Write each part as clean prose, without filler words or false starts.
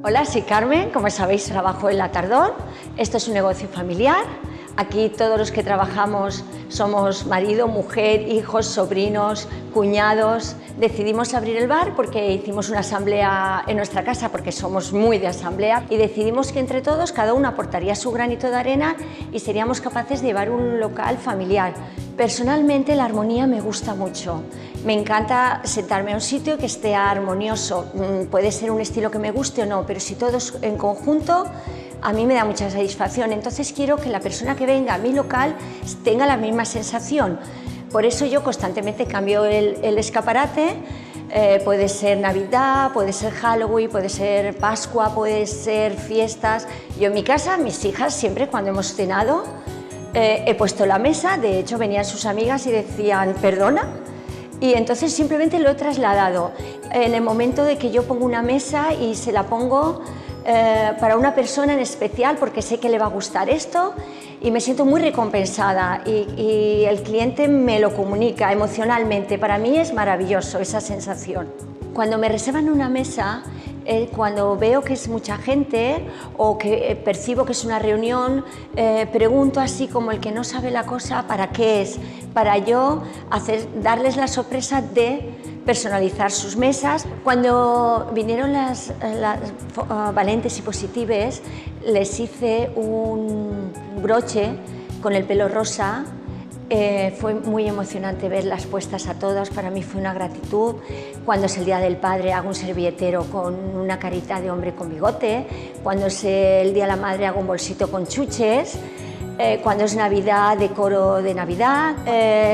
Hola, soy Carmen, como sabéis trabajo en La Tardón. Esto es un negocio familiar. Aquí todos los que trabajamos somos marido, mujer, hijos, sobrinos, cuñados. Decidimos abrir el bar porque hicimos una asamblea en nuestra casa, porque somos muy de asamblea, y decidimos que entre todos cada uno aportaría su granito de arena y seríamos capaces de llevar un local familiar. Personalmente la armonía me gusta mucho. Me encanta sentarme a un sitio que esté armonioso. Puede ser un estilo que me guste o no, pero si todos en conjunto, a mí me da mucha satisfacción. Entonces quiero que la persona que venga a mi local tenga la misma sensación. Por eso yo constantemente cambio el escaparate. Puede ser Navidad, puede ser Halloween, puede ser Pascua, puede ser fiestas. Yo en mi casa, mis hijas, siempre cuando hemos cenado, he puesto la mesa. De hecho venían sus amigas y decían «¿Perdona?». Y entonces simplemente lo he trasladado. En el momento de que yo pongo una mesa y se la pongo para una persona en especial porque sé que le va a gustar esto y me siento muy recompensada y el cliente me lo comunica emocionalmente. Para mí es maravilloso esa sensación. Cuando me reservan una mesa, cuando veo que es mucha gente o que percibo que es una reunión, pregunto así como el que no sabe la cosa, ¿para qué es? Para yo darles la sorpresa de personalizar sus mesas. Cuando vinieron las Valentes y Positives, les hice un broche con el pelo rosa. Fue muy emocionante verlas puestas a todas, para mí fue una gratitud. Cuando es el Día del Padre hago un servilletero con una carita de hombre con bigote, cuando es el Día de la Madre hago un bolsito con chuches, cuando es Navidad decoro de Navidad,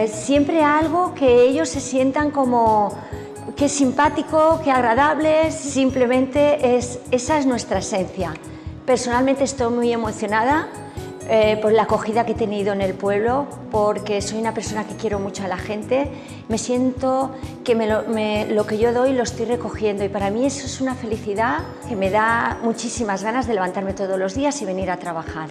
siempre algo que ellos se sientan como que es simpático, que agradable, simplemente esa es nuestra esencia. Personalmente estoy muy emocionada por la acogida que he tenido en el pueblo, porque soy una persona que quiero mucho a la gente. Me siento que lo que yo doy lo estoy recogiendo y para mí eso es una felicidad que me da muchísimas ganas de levantarme todos los días y venir a trabajar.